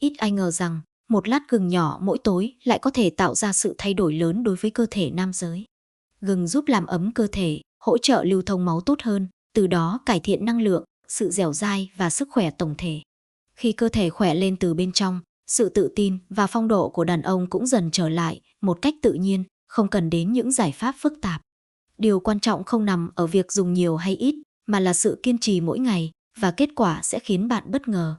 Ít ai ngờ rằng, một lát gừng nhỏ mỗi tối lại có thể tạo ra sự thay đổi lớn đối với cơ thể nam giới. Gừng giúp làm ấm cơ thể, hỗ trợ lưu thông máu tốt hơn, từ đó cải thiện năng lượng, sự dẻo dai và sức khỏe tổng thể. Khi cơ thể khỏe lên từ bên trong, sự tự tin và phong độ của đàn ông cũng dần trở lại một cách tự nhiên, không cần đến những giải pháp phức tạp. Điều quan trọng không nằm ở việc dùng nhiều hay ít, mà là sự kiên trì mỗi ngày, và kết quả sẽ khiến bạn bất ngờ.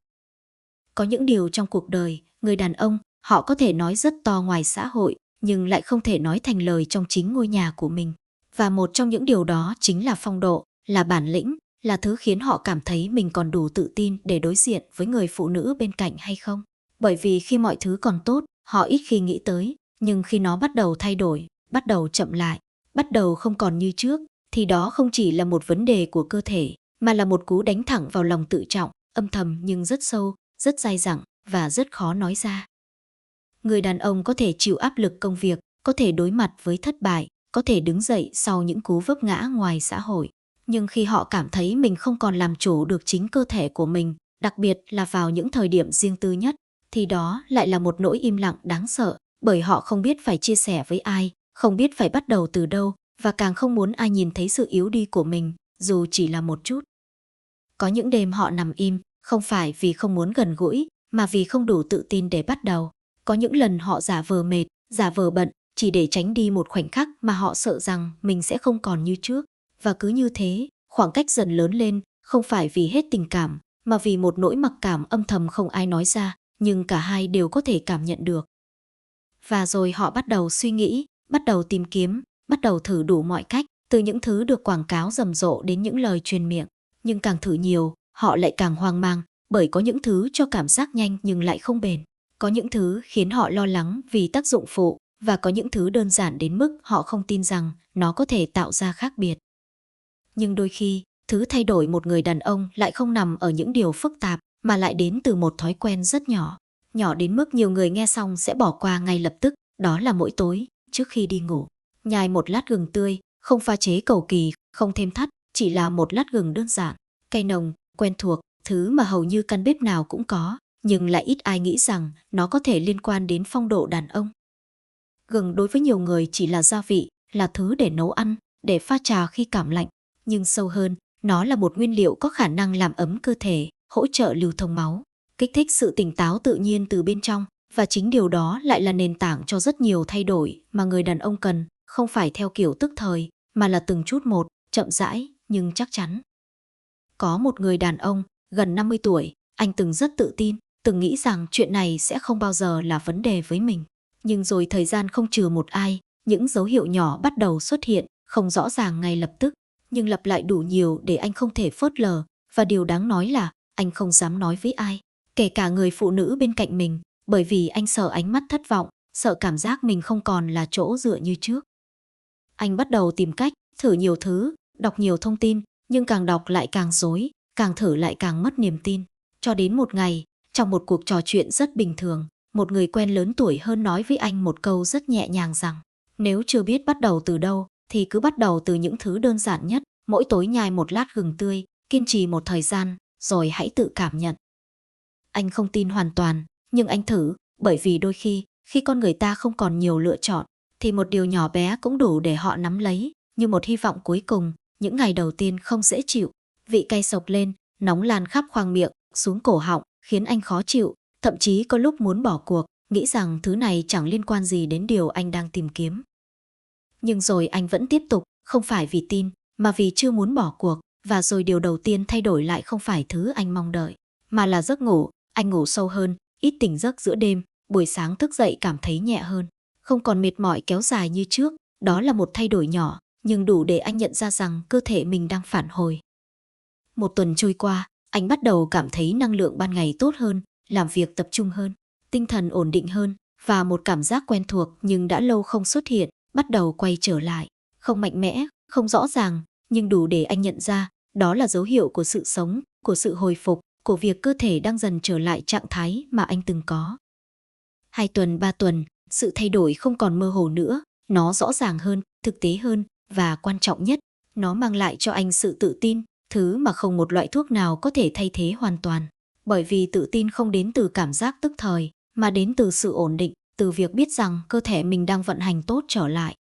Có những điều trong cuộc đời, người đàn ông, họ có thể nói rất to ngoài xã hội, nhưng lại không thể nói thành lời trong chính ngôi nhà của mình. Và một trong những điều đó chính là phong độ, là bản lĩnh, là thứ khiến họ cảm thấy mình còn đủ tự tin để đối diện với người phụ nữ bên cạnh hay không. Bởi vì khi mọi thứ còn tốt, họ ít khi nghĩ tới, nhưng khi nó bắt đầu thay đổi, bắt đầu chậm lại, bắt đầu không còn như trước, thì đó không chỉ là một vấn đề của cơ thể, mà là một cú đánh thẳng vào lòng tự trọng, âm thầm nhưng rất sâu, rất dai dẳng và rất khó nói ra. Người đàn ông có thể chịu áp lực công việc, có thể đối mặt với thất bại, có thể đứng dậy sau những cú vấp ngã ngoài xã hội. Nhưng khi họ cảm thấy mình không còn làm chủ được chính cơ thể của mình, đặc biệt là vào những thời điểm riêng tư nhất, thì đó lại là một nỗi im lặng đáng sợ, bởi họ không biết phải chia sẻ với ai, không biết phải bắt đầu từ đâu, và càng không muốn ai nhìn thấy sự yếu đi của mình, dù chỉ là một chút. Có những đêm họ nằm im, không phải vì không muốn gần gũi, mà vì không đủ tự tin để bắt đầu. Có những lần họ giả vờ mệt, giả vờ bận, chỉ để tránh đi một khoảnh khắc mà họ sợ rằng mình sẽ không còn như trước. Và cứ như thế, khoảng cách dần lớn lên, không phải vì hết tình cảm, mà vì một nỗi mặc cảm âm thầm không ai nói ra, nhưng cả hai đều có thể cảm nhận được. Và rồi họ bắt đầu suy nghĩ, bắt đầu tìm kiếm, bắt đầu thử đủ mọi cách, từ những thứ được quảng cáo rầm rộ đến những lời truyền miệng. Nhưng càng thử nhiều, họ lại càng hoang mang, bởi có những thứ cho cảm giác nhanh nhưng lại không bền. Có những thứ khiến họ lo lắng vì tác dụng phụ, và có những thứ đơn giản đến mức họ không tin rằng nó có thể tạo ra khác biệt. Nhưng đôi khi, thứ thay đổi một người đàn ông lại không nằm ở những điều phức tạp, mà lại đến từ một thói quen rất nhỏ. Nhỏ đến mức nhiều người nghe xong sẽ bỏ qua ngay lập tức, đó là mỗi tối, trước khi đi ngủ. Nhai một lát gừng tươi, không pha chế cầu kỳ, không thêm thắt, chỉ là một lát gừng đơn giản, cay nồng, quen thuộc, thứ mà hầu như căn bếp nào cũng có, nhưng lại ít ai nghĩ rằng nó có thể liên quan đến phong độ đàn ông. Gừng đối với nhiều người chỉ là gia vị, là thứ để nấu ăn, để pha trà khi cảm lạnh, nhưng sâu hơn, nó là một nguyên liệu có khả năng làm ấm cơ thể, hỗ trợ lưu thông máu, kích thích sự tỉnh táo tự nhiên từ bên trong, và chính điều đó lại là nền tảng cho rất nhiều thay đổi mà người đàn ông cần, không phải theo kiểu tức thời, mà là từng chút một, chậm rãi, nhưng chắc chắn. Có một người đàn ông, gần 50 tuổi, anh từng rất tự tin, từng nghĩ rằng chuyện này sẽ không bao giờ là vấn đề với mình. Nhưng rồi thời gian không chừa một ai, những dấu hiệu nhỏ bắt đầu xuất hiện, không rõ ràng ngay lập tức, nhưng lặp lại đủ nhiều để anh không thể phớt lờ, và điều đáng nói là anh không dám nói với ai, kể cả người phụ nữ bên cạnh mình, bởi vì anh sợ ánh mắt thất vọng, sợ cảm giác mình không còn là chỗ dựa như trước. Anh bắt đầu tìm cách, thử nhiều thứ, đọc nhiều thông tin, nhưng càng đọc lại càng rối, càng thử lại càng mất niềm tin. Cho đến một ngày, trong một cuộc trò chuyện rất bình thường, một người quen lớn tuổi hơn nói với anh một câu rất nhẹ nhàng rằng, nếu chưa biết bắt đầu từ đâu, thì cứ bắt đầu từ những thứ đơn giản nhất, mỗi tối nhai một lát gừng tươi, kiên trì một thời gian, rồi hãy tự cảm nhận. Anh không tin hoàn toàn, nhưng anh thử, bởi vì đôi khi con người ta không còn nhiều lựa chọn, thì một điều nhỏ bé cũng đủ để họ nắm lấy, như một hy vọng cuối cùng. Những ngày đầu tiên không dễ chịu, vị cay sộc lên, nóng lan khắp khoang miệng, xuống cổ họng, khiến anh khó chịu, thậm chí có lúc muốn bỏ cuộc, nghĩ rằng thứ này chẳng liên quan gì đến điều anh đang tìm kiếm. Nhưng rồi anh vẫn tiếp tục, không phải vì tin, mà vì chưa muốn bỏ cuộc, và rồi điều đầu tiên thay đổi lại không phải thứ anh mong đợi, mà là giấc ngủ. Anh ngủ sâu hơn, ít tỉnh giấc giữa đêm, buổi sáng thức dậy cảm thấy nhẹ hơn, không còn mệt mỏi kéo dài như trước. Đó là một thay đổi nhỏ, nhưng đủ để anh nhận ra rằng cơ thể mình đang phản hồi. Một tuần trôi qua, anh bắt đầu cảm thấy năng lượng ban ngày tốt hơn, làm việc tập trung hơn, tinh thần ổn định hơn, và một cảm giác quen thuộc nhưng đã lâu không xuất hiện, bắt đầu quay trở lại. Không mạnh mẽ, không rõ ràng, nhưng đủ để anh nhận ra, đó là dấu hiệu của sự sống, của sự hồi phục, của việc cơ thể đang dần trở lại trạng thái mà anh từng có. 2 tuần, 3 tuần, sự thay đổi không còn mơ hồ nữa, nó rõ ràng hơn, thực tế hơn, và quan trọng nhất, nó mang lại cho anh sự tự tin, thứ mà không một loại thuốc nào có thể thay thế hoàn toàn. Bởi vì tự tin không đến từ cảm giác tức thời, mà đến từ sự ổn định, từ việc biết rằng cơ thể mình đang vận hành tốt trở lại.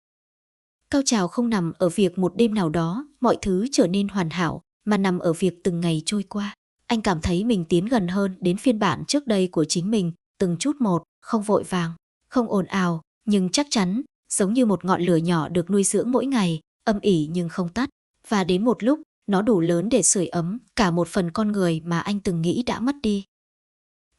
Cao trào không nằm ở việc một đêm nào đó mọi thứ trở nên hoàn hảo, mà nằm ở việc từng ngày trôi qua. Anh cảm thấy mình tiến gần hơn đến phiên bản trước đây của chính mình, từng chút một, không vội vàng, không ồn ào, nhưng chắc chắn, giống như một ngọn lửa nhỏ được nuôi dưỡng mỗi ngày, âm ỉ nhưng không tắt. Và đến một lúc, nó đủ lớn để sưởi ấm cả một phần con người mà anh từng nghĩ đã mất đi.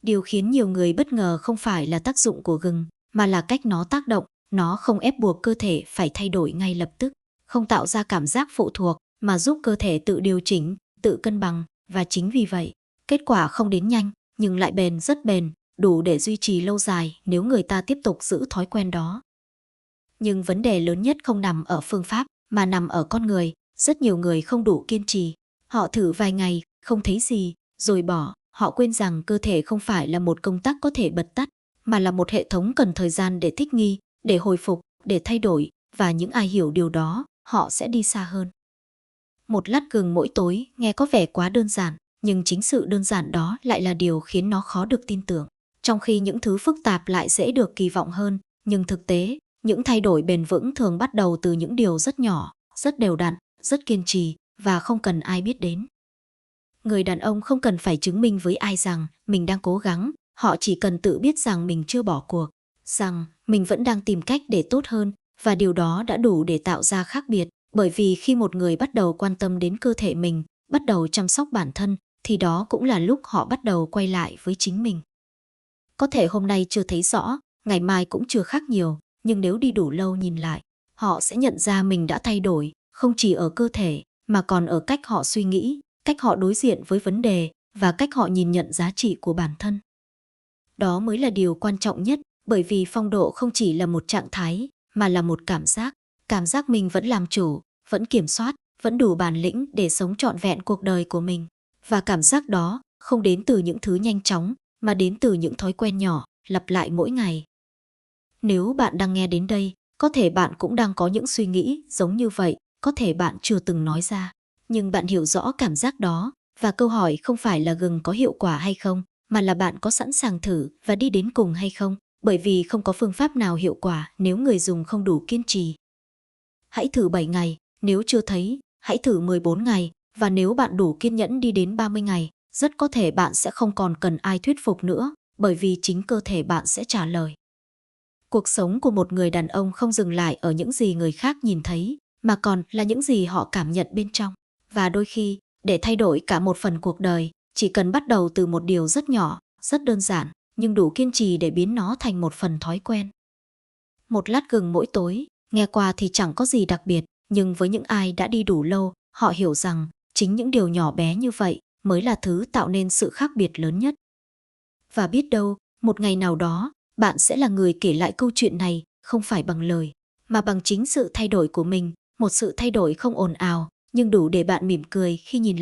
Điều khiến nhiều người bất ngờ không phải là tác dụng của gừng, mà là cách nó tác động. Nó không ép buộc cơ thể phải thay đổi ngay lập tức, không tạo ra cảm giác phụ thuộc, mà giúp cơ thể tự điều chỉnh, tự cân bằng. Và chính vì vậy, kết quả không đến nhanh, nhưng lại bền, rất bền, đủ để duy trì lâu dài nếu người ta tiếp tục giữ thói quen đó. Nhưng vấn đề lớn nhất không nằm ở phương pháp, mà nằm ở con người. Rất nhiều người không đủ kiên trì. Họ thử vài ngày, không thấy gì, rồi bỏ. Họ quên rằng cơ thể không phải là một công tắc có thể bật tắt, mà là một hệ thống cần thời gian để thích nghi, để hồi phục, để thay đổi. Và những ai hiểu điều đó, họ sẽ đi xa hơn. Một lát gừng mỗi tối nghe có vẻ quá đơn giản, nhưng chính sự đơn giản đó lại là điều khiến nó khó được tin tưởng. Trong khi những thứ phức tạp lại dễ được kỳ vọng hơn, nhưng thực tế, những thay đổi bền vững thường bắt đầu từ những điều rất nhỏ, rất đều đặn, rất kiên trì và không cần ai biết đến. Người đàn ông không cần phải chứng minh với ai rằng mình đang cố gắng, họ chỉ cần tự biết rằng mình chưa bỏ cuộc, rằng mình vẫn đang tìm cách để tốt hơn, và điều đó đã đủ để tạo ra khác biệt. Bởi vì khi một người bắt đầu quan tâm đến cơ thể mình, bắt đầu chăm sóc bản thân, thì đó cũng là lúc họ bắt đầu quay lại với chính mình. Có thể hôm nay chưa thấy rõ, ngày mai cũng chưa khác nhiều, nhưng nếu đi đủ lâu nhìn lại, họ sẽ nhận ra mình đã thay đổi, không chỉ ở cơ thể, mà còn ở cách họ suy nghĩ, cách họ đối diện với vấn đề, và cách họ nhìn nhận giá trị của bản thân. Đó mới là điều quan trọng nhất, bởi vì phong độ không chỉ là một trạng thái, mà là một cảm giác mình vẫn làm chủ, vẫn kiểm soát, vẫn đủ bản lĩnh để sống trọn vẹn cuộc đời của mình. Và cảm giác đó không đến từ những thứ nhanh chóng, mà đến từ những thói quen nhỏ, lặp lại mỗi ngày. Nếu bạn đang nghe đến đây, có thể bạn cũng đang có những suy nghĩ giống như vậy, có thể bạn chưa từng nói ra. Nhưng bạn hiểu rõ cảm giác đó, và câu hỏi không phải là gừng có hiệu quả hay không, mà là bạn có sẵn sàng thử và đi đến cùng hay không, bởi vì không có phương pháp nào hiệu quả nếu người dùng không đủ kiên trì. Hãy thử 7 ngày, nếu chưa thấy, hãy thử 14 ngày, và nếu bạn đủ kiên nhẫn đi đến 30 ngày, rất có thể bạn sẽ không còn cần ai thuyết phục nữa, bởi vì chính cơ thể bạn sẽ trả lời. Cuộc sống của một người đàn ông không dừng lại ở những gì người khác nhìn thấy, mà còn là những gì họ cảm nhận bên trong. Và đôi khi, để thay đổi cả một phần cuộc đời, chỉ cần bắt đầu từ một điều rất nhỏ, rất đơn giản, nhưng đủ kiên trì để biến nó thành một phần thói quen. Một lát gừng mỗi tối, nghe qua thì chẳng có gì đặc biệt, nhưng với những ai đã đi đủ lâu, họ hiểu rằng chính những điều nhỏ bé như vậy mới là thứ tạo nên sự khác biệt lớn nhất. Và biết đâu, một ngày nào đó, bạn sẽ là người kể lại câu chuyện này, không phải bằng lời, mà bằng chính sự thay đổi của mình, một sự thay đổi không ồn ào, nhưng đủ để bạn mỉm cười khi nhìn